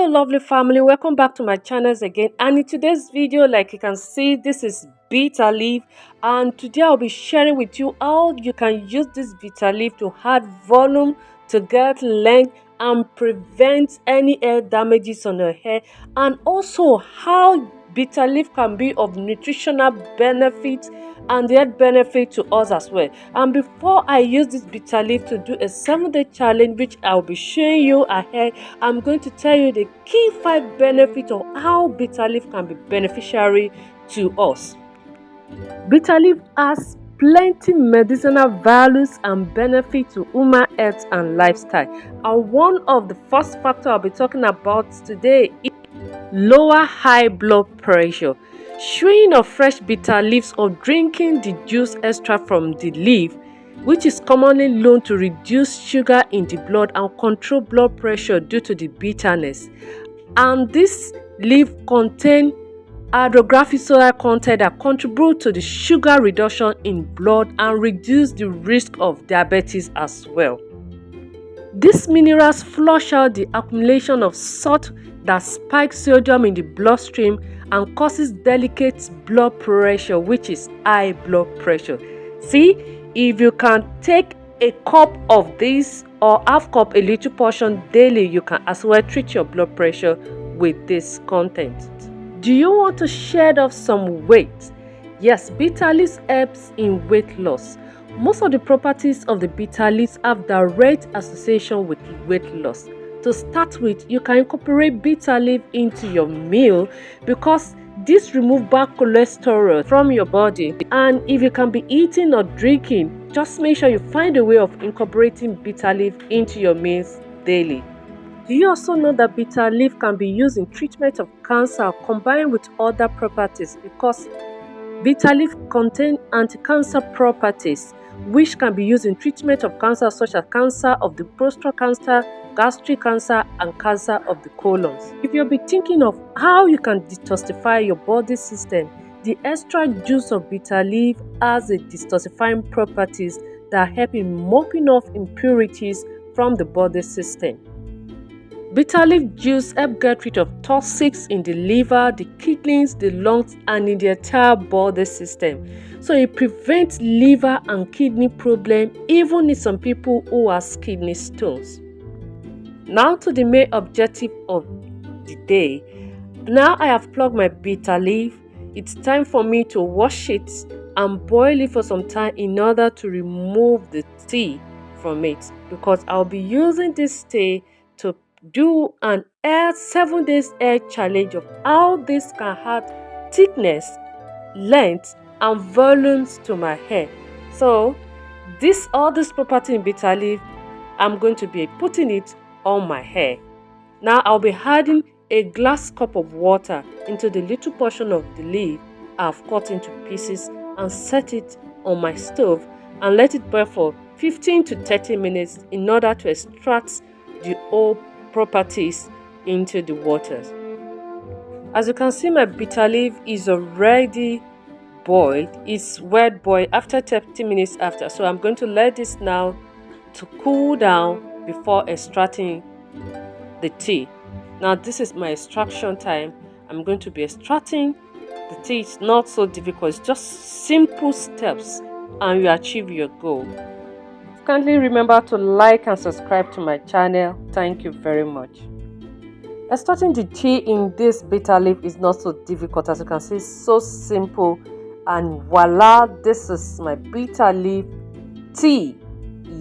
lovely family, welcome back to my channels again. And in today's video, like you can see, this is bitter leaf, and today I'll be sharing with you how you can use this bitter leaf to add volume, to get length and prevent any hair damages on your hair, and also how bitter leaf can be of nutritional benefit and yet benefit to us as well. And before I use this bitter leaf to do a 7-day challenge, which I'll be showing you ahead, I'm going to tell you the key 5 benefits of how bitter leaf can be beneficiary to us. Bitter leaf has plenty medicinal values and benefits to human health and lifestyle. And one of the first factors I'll be talking about today is lower high blood pressure. Chewing of fresh bitter leaves or drinking the juice extract from the leaf, which is commonly known to reduce sugar in the blood and control blood pressure due to the bitterness. And this leaf contains hydrographic soda content that contribute to the sugar reduction in blood and reduce the risk of diabetes as well. These minerals flush out the accumulation of salt that spikes sodium in the bloodstream and causes delicate blood pressure, which is high blood pressure. See, if you can take a cup of this or half cup, a little portion daily, you can as well treat your blood pressure with this content. Do you want to shed off some weight? Yes, bitter leaf helps in weight loss. Most of the properties of the bitter leaves have direct association with weight loss. To start with, you can incorporate bitter leaf into your meal because this removes bad cholesterol from your body. And if you can be eating or drinking, just make sure you find a way of incorporating bitter leaf into your meals daily. Do you also know that bitter leaf can be used in treatment of cancer combined with other properties, because bitter leaf contains anti-cancer properties which can be used in treatment of cancer such as cancer of the prostate cancer, gastric cancer and cancer of the colon. If you'll be thinking of how you can detoxify your body system, the extract juice of bitter leaf has a detoxifying properties that help in mopping off impurities from the body system. Bitter leaf juice helps get rid of toxins in the liver, the kidneys, the lungs, and in the entire body system. So it prevents liver and kidney problems, even in some people who have kidney stones. Now to the main objective of the day. Now I have plucked my bitter leaf. It's time for me to wash it and boil it for some time in order to remove the tea from it, because I'll be using this tea to do an 7 days hair challenge of how this can add thickness, length and volumes to my hair. So all this property in bitter leaf, I'm going to be putting it on my hair. Now I'll be adding a glass cup of water into the little portion of the leaf I've cut into pieces and set it on my stove and let it boil for 15 to 30 minutes in order to extract the whole properties into the waters. As you can see, my bitter leaf is already boiled. It's wet boiled after 30 minutes after. So I'm going to let this now to cool down before extracting the tea. Now this is my extraction time. I'm going to be extracting the tea. It's not so difficult. It's just simple steps and you achieve your goal. Kindly remember to like and subscribe to my channel. Thank you very much. Extracting the tea in this bitter leaf is not so difficult. As you can see, it's so simple, and voila, this is my bitter leaf tea.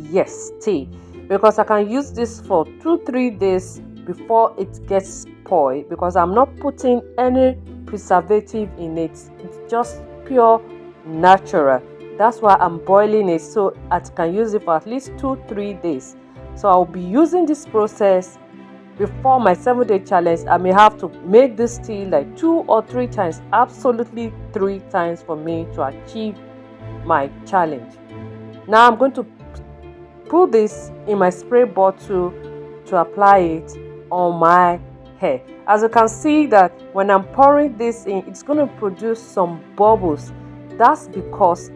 Yes, tea, because I can use this for 2-3 days before it gets spoiled, because I'm not putting any preservative in it. It's just pure natural. That's why I'm boiling it, so I can use it for at least 2-3 days. So I'll be using this process before my 7-day challenge. I may have to make this tea like 2 or 3 times, absolutely 3 times for me to achieve my challenge. Now I'm going to put this in my spray bottle to apply it on my hair. As you can see that when I'm pouring this in, it's going to produce some bubbles. That's because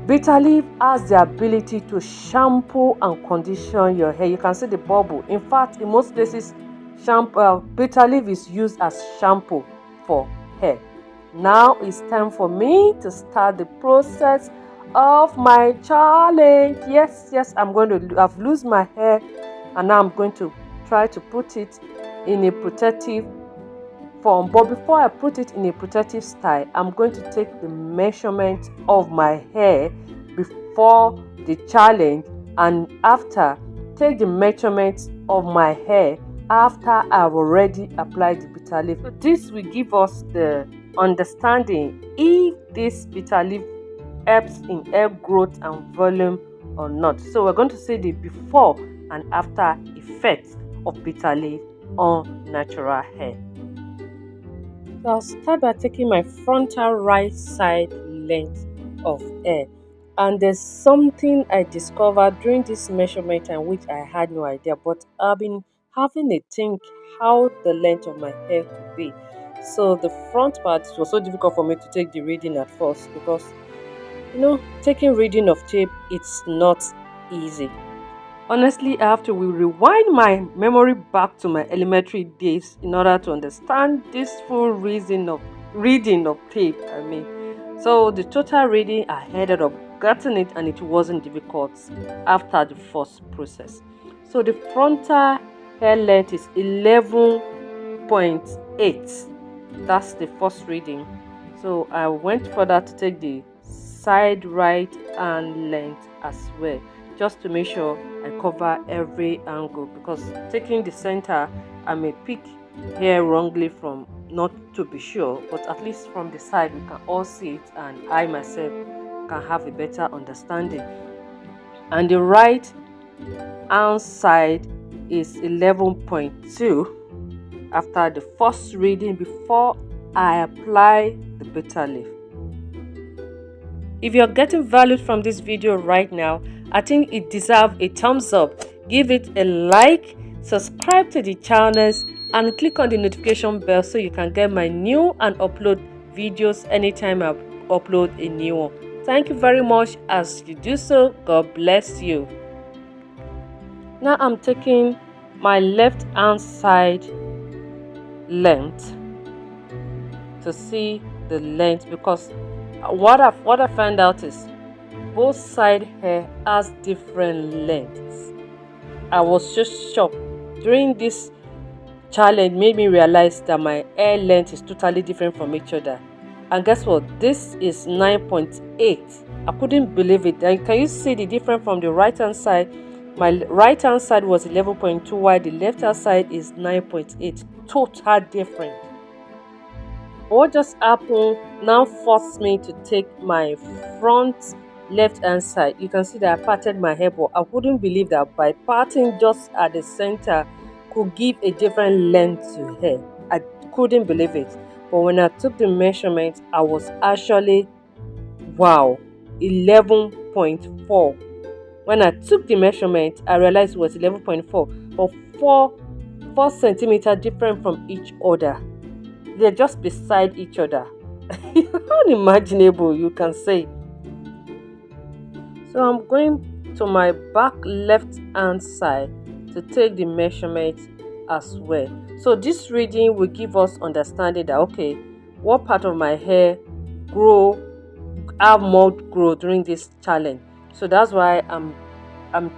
bitter leaf has the ability to shampoo and condition your hair. You can see the bubble. In fact, in most places, shampoo, bitter leaf is used as shampoo for hair. Now it's time for me to start the process of my challenge. Yes, I've loosed my hair, and now I'm going to try to put it in a protective form. But before I put it in a protective style, I'm going to take the measurement of my hair before the challenge, and after, take the measurement of my hair after I've already applied the bitter leaf. So this will give us the understanding if this bitter leaf helps in hair growth and volume or not. So we're going to see the before and after effects of bitter leaf on natural hair. So I'll start by taking my frontal right side length of hair. And there's something I discovered during this measurement time which I had no idea, but I've been having a think how the length of my hair could be. So the front part was so difficult for me to take the reading at first because taking reading of tape, it's not easy. Honestly, I have to rewind my memory back to my elementary days in order to understand this full reason of reading of tape. So the total reading, I ended up getting it, and it wasn't difficult after the first process. So the frontal hair length is 11.8. That's the first reading. So I went further to take the side right hand length as well, just to make sure I cover every angle, because taking the center, I may pick hair wrongly from not to be sure, but at least from the side we can all see it, and I myself can have a better understanding. And the right hand side is 11.2 after the first reading before I apply the bitter leaf. If you're getting value from this video right now, I think it deserves a thumbs up. Give it a like, subscribe to the channels, and click on the notification bell so you can get my new and upload videos anytime I upload a new one. Thank you very much as you do so. God bless you. Now I'm taking my left hand side length to see the length, because what I found out is both side hair has different lengths. I was just shocked. During this challenge made me realize that my hair length is totally different from each other. And guess what? This is 9.8. I couldn't believe it. And can you see the difference from the right hand side? My right hand side was 11.2, while the left hand side is 9.8. Total different. What just happened now forced me to take my front left hand side. You can see that I parted my hair, but I wouldn't believe that by parting just at the center could give a different length to hair. I couldn't believe it. But when I took the measurement, I was actually, wow, 11.4. When I took the measurement, I realized it was 11.4, but 4 centimeters different from each other. They're just beside each other. Unimaginable, you can say. So I'm going to my back left hand side to take the measurement as well. So this reading will give us understanding that, okay, what part of my hair have more growth during this challenge. So that's why I'm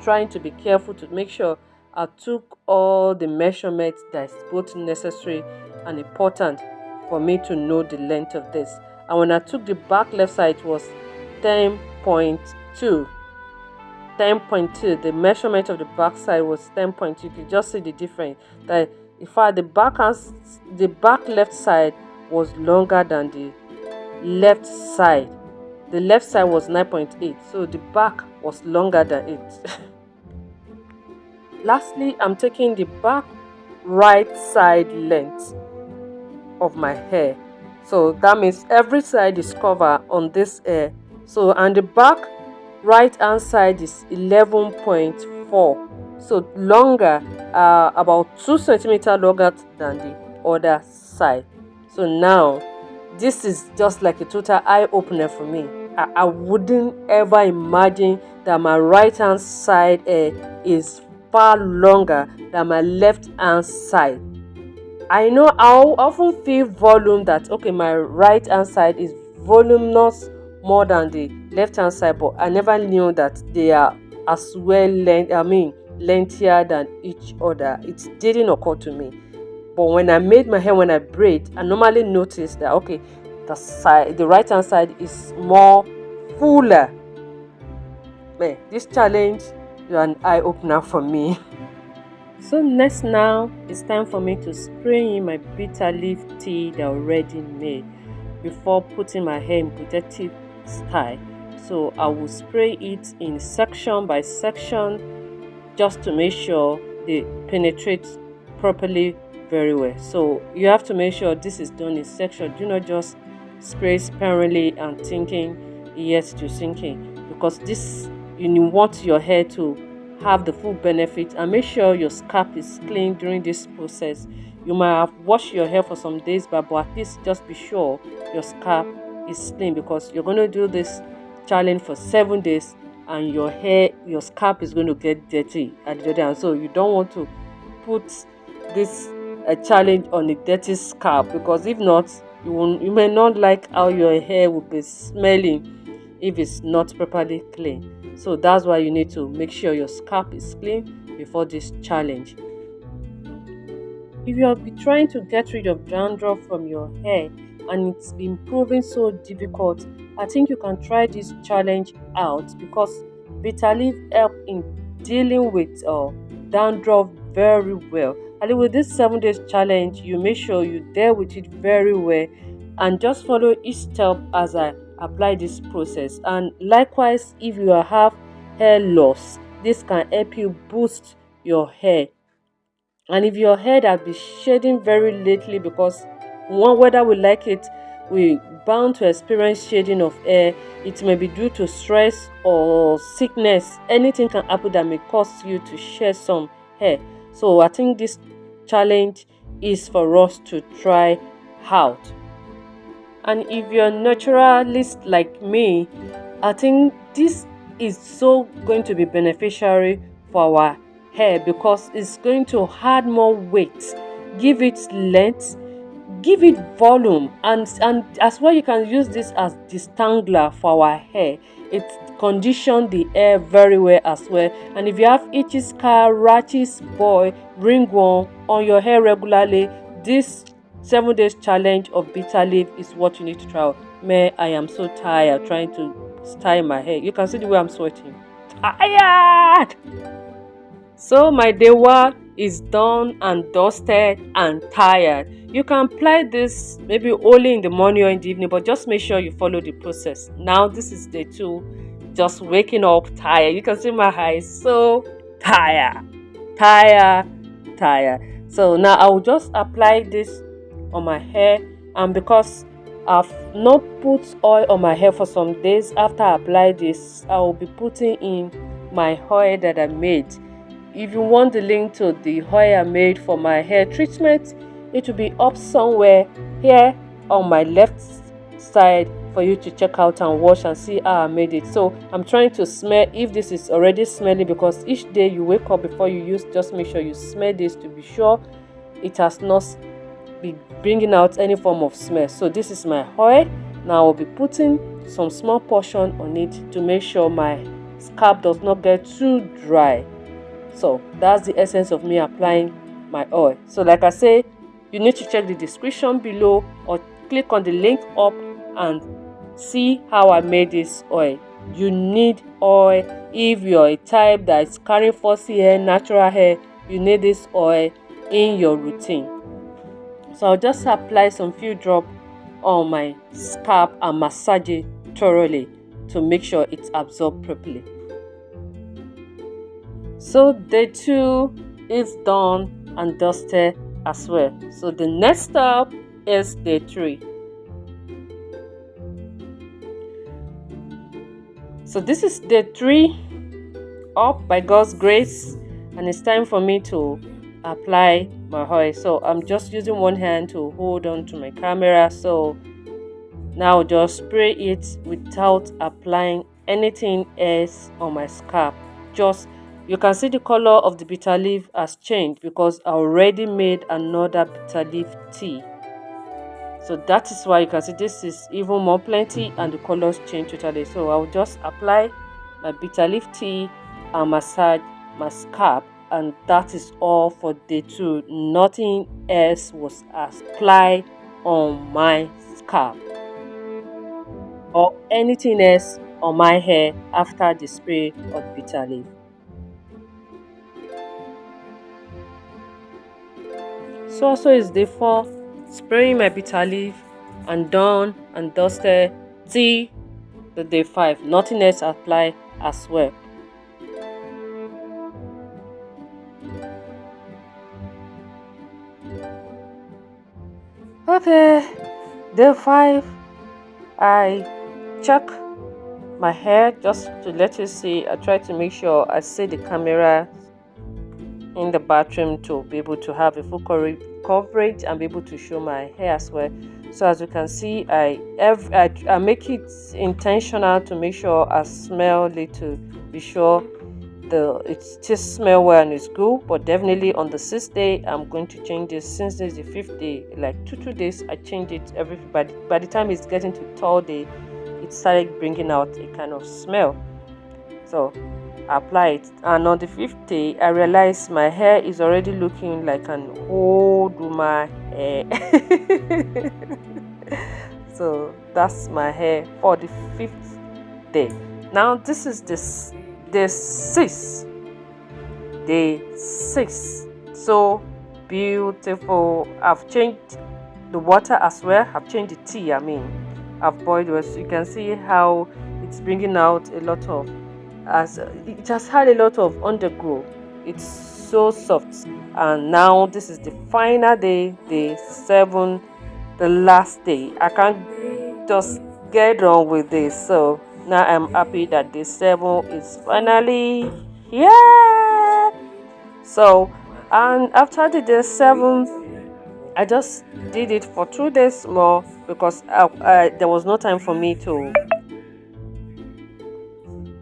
trying to be careful to make sure I took all the measurements that is both necessary and important for me to know the length of this. And when I took the back left side, it was 10.2. The measurement of the back side was 10.2. You can just see the difference. That in fact the back left side was longer than the left side. The left side was 9.8, so the back was longer than it. Lastly, I'm taking the back right side length of my hair. So that means every side is covered on this hair. So, and the back right hand side is 11.4. So longer, about 2 centimeters longer than the other side. So now, this is just like a total eye-opener for me. I wouldn't ever imagine that my right hand side is far longer than my left hand side. I know I often feel volume that okay, my right hand side is voluminous more than the left hand side, but I never knew that they are as well lengthier than each other. It didn't occur to me. But when I made my hair, when I braid, I normally notice that okay, the right hand side is more fuller. Man, this challenge is an eye opener for me. So next now, it's time for me to spray in my bitter leaf tea that I already made before putting my hair in protective style. So I will spray it in section by section just to make sure they penetrate properly very well. So you have to make sure this is done in section. Do not just spray sparingly and thinking yes to sinking, because this you want your hair to have the full benefit. And make sure your scalp is clean during this process. You might have washed your hair for some days but at least just be sure your scalp is clean, because you're going to do this challenge for 7 days and your scalp is going to get dirty at the other end. So you don't want to put this challenge on a dirty scalp, because if not, you may not like how your hair will be smelling if it's not properly clean. So that's why you need to make sure your scalp is clean before this challenge. If you have been trying to get rid of dandruff from your hair and it's been proving so difficult, I think you can try this challenge out, because Bitterleaf help in dealing with dandruff very well. And with this 7 days challenge, you make sure you deal with it very well and just follow each step as I apply this process. And likewise, if you have hair loss, this can help you boost your hair. And if your hair has been shedding very lately, because whether we like it, we bound to experience shedding of hair. It may be due to stress or sickness. Anything can happen that may cause you to shed some hair. So I think this challenge is for us to try out. And if you're a naturalist like me, I think this is so going to be beneficiary for our hair, because it's going to add more weight, give it length, give it volume, and as well you can use this as detangler for our hair. It conditions the hair very well as well. And if you have itchy scar, rashes, boil, ringworm on your hair regularly, this 7 days challenge of Bitterleaf is what you need to try out. Man, I am so tired trying to style my hair. You can see the way I'm sweating. Tired! So my day one is done and dusted and tired. You can apply this maybe only in the morning or in the evening, but just make sure you follow the process. Now this is day 2, just waking up tired. You can see my eyes so tired. So now I will just apply this on my hair, and because I've not put oil on my hair for some days, after I apply this, I will be putting in my oil that I made. If you want the link to the oil I made for my hair treatment, it will be up somewhere here on my left side for you to check out and watch and see how I made it. So I'm trying to smell if this is already smelling, because each day you wake up before you use, just make sure you smell this to be sure it has not be bringing out any form of smell. So this is my oil. Now I'll be putting some small portion on it to make sure my scalp does not get too dry. So that's the essence of me applying my oil. So like I say, you need to check the description below or click on the link up and see how I made this oil. You need oil if you're a type that is carrying fussy hair, natural hair. You need this oil in your routine. So I'll just apply some few drops on my scalp and massage it thoroughly to make sure it's absorbed properly. So day 2 is done and dusted as well. So the next step is day 3. So this is day 3 up by God's grace, and it's time for me to apply my oil. So I'm just using one hand to hold on to my camera. So now just spray it without applying anything else on my scalp. Just You can see the color of the bitter leaf has changed because I already made another bitter leaf tea. So that is why you can see this is even more plenty and the colors change totally. So I'll just apply my bitter leaf tea and massage my scalp, and that is all for day 2. Nothing else was applied on my scalp or anything else on my hair after the spray of bitter leaf. So also is day 4, spraying my bitter leaf and done and dusted till the day 5. Nothing else apply as well. Okay, day 5, I check my hair just to let you see. I try to make sure I see the camera in the bathroom to be able to have a full coverage and be able to show my hair as well. So as you can see, I make it intentional to make sure I smell little, be sure it still smell well and it's good. But definitely on the 6th day I'm going to change this. Since this is the 5th day, like 2 days I change it every, by the time it's getting to 3rd day, it started bringing out a kind of smell. So I apply it, and on the 5th day I realized my hair is already looking like an old woman hair. So that's my hair for the 5th day. Now this is day 6. Day 6, so beautiful. I've changed the water as well. I've changed the tea. I've boiled it. So you can see how it's bringing out a lot of, it has had a lot of undergrowth. It's so soft. And now this is the final day, day 7, the last day. I can't just get on with this. So now I'm happy that day 7 is finally here. So, and after the day 7, I just did it for 2 days more because there was no time for me to.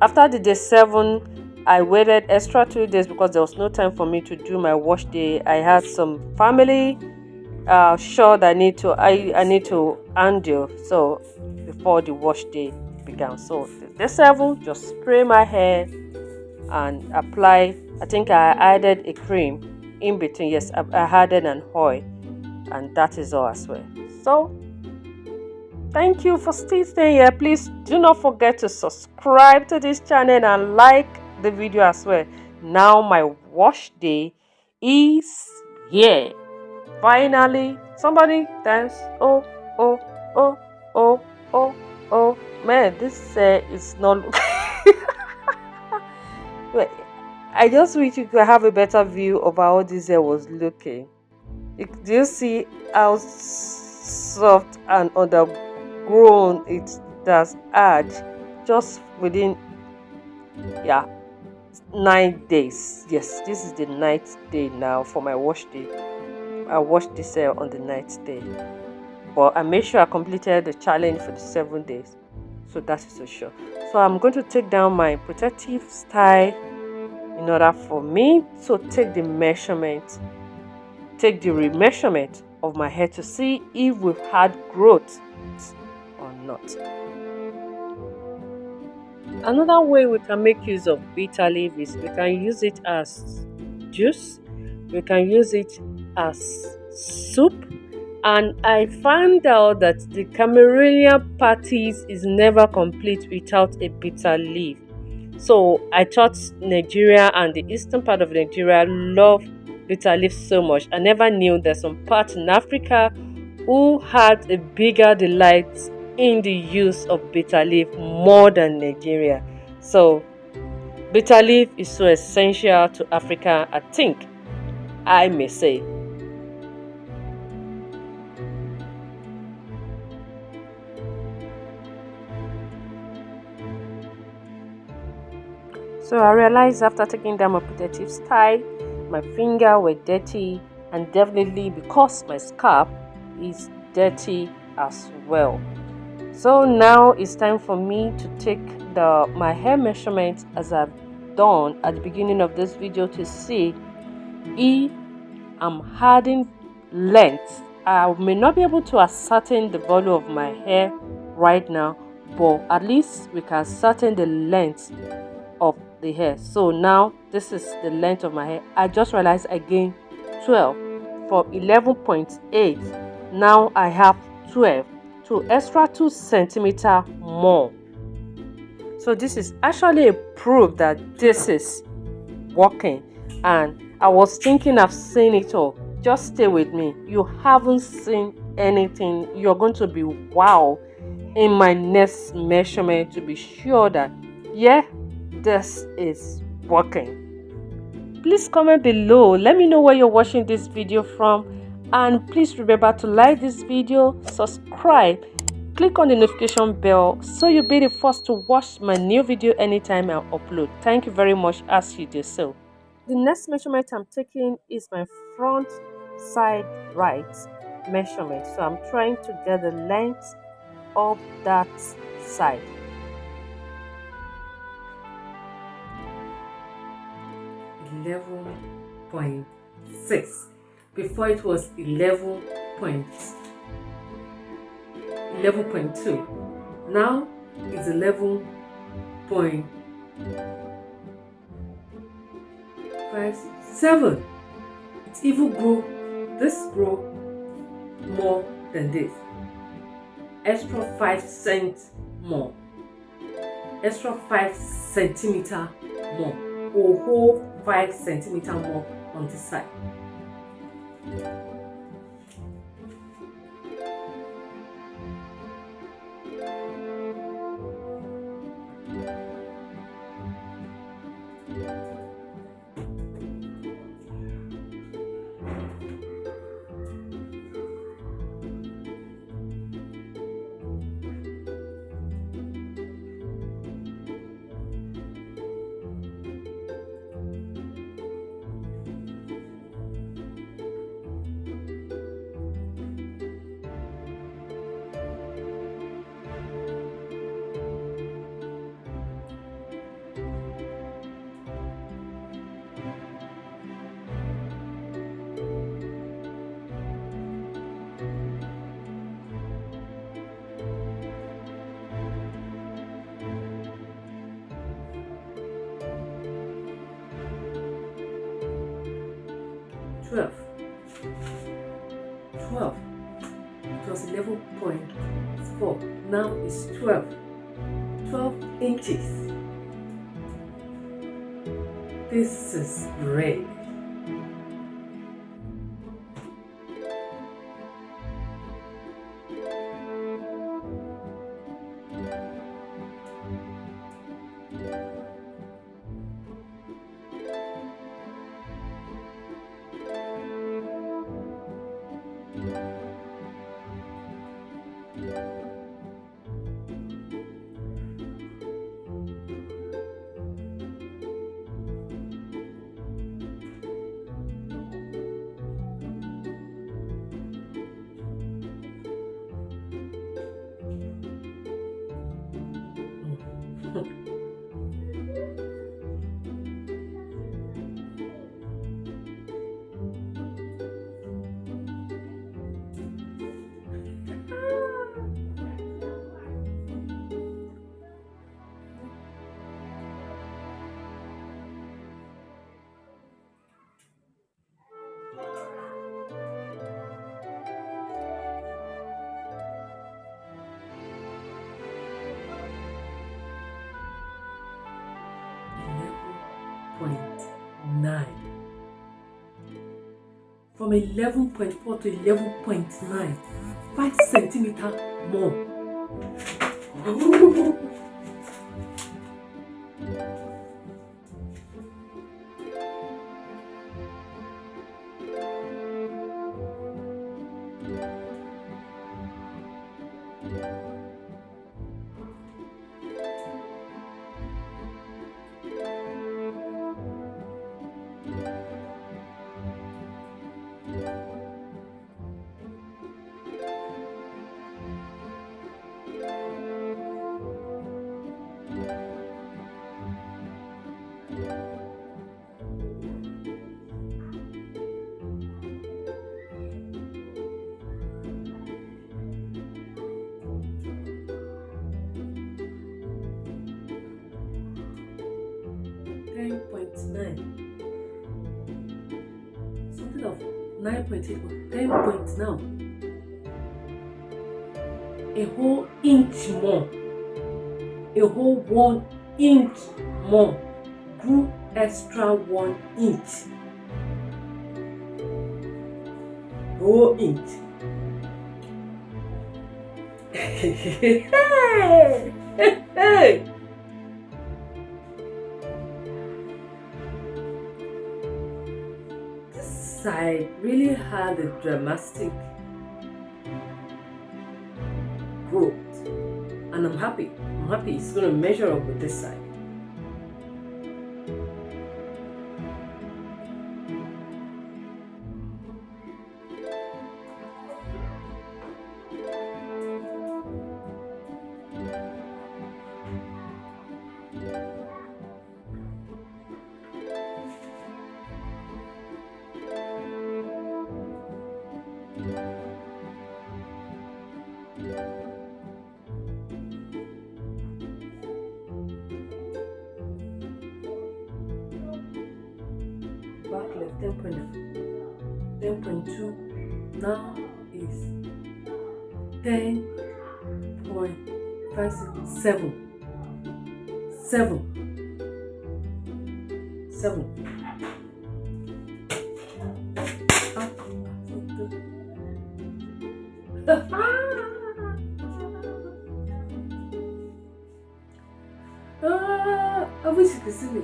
After the day 7, I waited extra 2 days because there was no time for me to do my wash day. I had some family sure that I need to handle, so before the wash day began. So day 7, just spray my hair and apply. I think I added a cream in between. Yes, I added an oil, and that is all as well. So thank you for staying here. Please do not forget to subscribe to this channel and like the video as well. Now my wash day is here. Finally, somebody dance. Oh, oh, oh, oh, oh, oh. Man, this is not. I just wish you could have a better view of how this hair was looking. Do you see how soft and undergrown it does add just within 9 days? Yes, this is the 9th day now for my wash day. I washed this hair on the 9th day, but I made sure I completed the challenge for the 7 days, so that is for sure. So I'm going to take down my protective style in order for me to take the remeasurement of my hair to see if we've had growth or not. Another way we can make use of bitter leaf is we can use it as juice, we can use it as soup, and I found out that the Cameroonian parties is never complete without a bitter leaf. So I thought Nigeria and the eastern part of Nigeria love bitter leaf so much. I never knew there's some part in Africa who had a bigger delight in the use of bitter leaf more than Nigeria. So bitter leaf is so essential to Africa, I think I may say. So I realized after taking down my protective style, my fingers were dirty, and definitely because my scalp is dirty as well. So now it's time for me to take my hair measurement as I've done at the beginning of this video to see, I'm adding length. I may not be able to ascertain the volume of my hair right now, but at least we can ascertain the length of the hair. So now this is the length of my hair. I just realized again 12 from 11.8. Now I have 12, so extra 2 centimeters more. So this is actually a proof that this is working, and I was thinking I've seen it all. Just stay with me. You haven't seen anything. You're going to be wow in my next measurement to be sure that yeah, this is working. Please comment below, let me know where you're watching this video from, and please remember to like this video, subscribe, click on the notification bell so you'll be the first to watch my new video anytime I upload. Thank you very much as you do so. The next measurement I'm taking is my front side right measurement. So I'm trying to get the length of that side. 11.6. Before it was 11.2. Now it's 11.57. It even grew more than this. Extra 5 cents more. Extra 5 centimeters more. A whole 5 centimeters more on this side. Twelve. It was 11.4. Now it's 12. 12 inches. This is great. From 11.4 to 11.9, 5 centimeters more. 9. Something of 9.8, but 10 point now. A whole inch more. A whole 1 inch more. Grew extra 1 inch. Whole inch. Hey! Hey! This side really had a dramatic growth, and I'm happy. It's going to measure up with this side. Back left 10.2 now is 10.57. 7. I wish you could see me.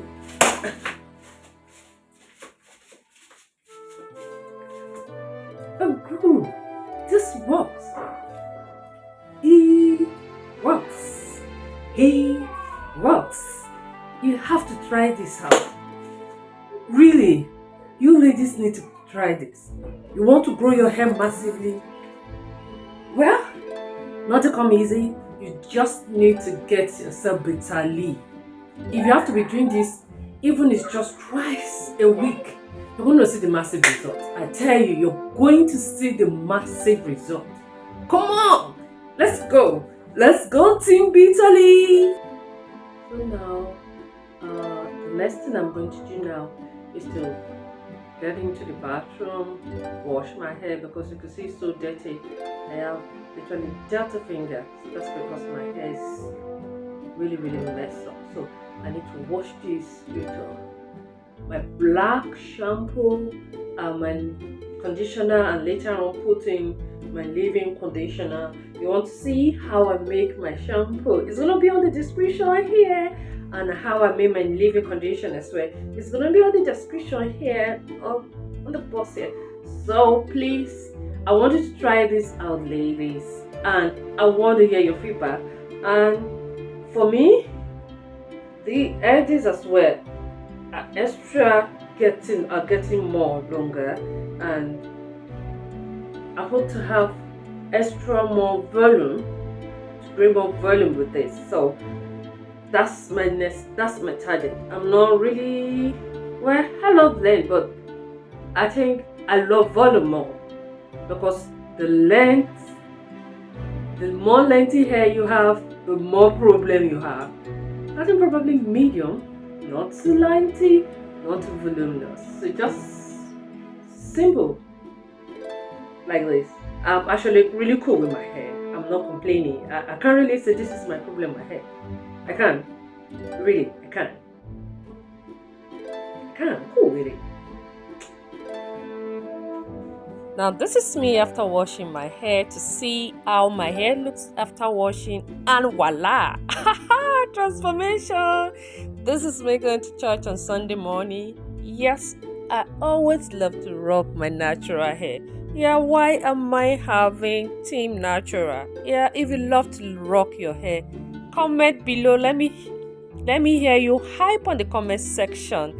Oh, good. This works. It works. It works. You have to try this out. Really, you ladies need to try this. You want to grow your hair massively? Well, not to come easy. You just need to get yourself Bitterleaf. If you have to be doing this, even if it's just twice a week, you're going to see the massive result. I tell you, you're going to see the massive result. Come on, let's go. Let's go, Team Bitterleaf. So now, the next thing I'm going to do now is to get into the bathroom, wash my hair, because you can see it's so dirty. I have literally dirty fingers just because my hair is really messed up. So I need to wash this with my black shampoo, my conditioner, and later on put in my leave-in conditioner. You want to see how I make my shampoo? It's gonna be on the description here, and how I made my leave-in conditioner as well. It's gonna be on the description here on the box here. So please, I want you to try this out, ladies, and I want to hear your feedback. And for me, the edges as well are getting more longer, and I hope to have extra more volume, to bring more volume with this. So that's my target. I'm not really, well, I love length, but I think I love volume more, because the more lengthy hair you have, the more problem you have. I think probably medium, not too lengthy, not too voluminous. So just simple, like this. I'm actually really cool with my hair. I'm not complaining. I can't really say this is my problem with my hair. I can't. Really, I can't. I'm cool with it. Now this is me after washing my hair, to see how my hair looks after washing, and voila! Transformation! This is me going to church on Sunday morning. Yes, I always love to rock my natural hair. Yeah, why am I having Team Natural? Yeah, if you love to rock your hair, comment below. Let me hear you hype on the comment section.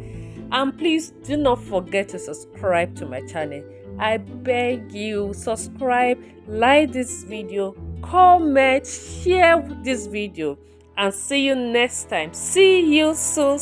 And please do not forget to subscribe to my channel. I beg you, subscribe, like this video, comment, share this video, and see you next time. See you soon.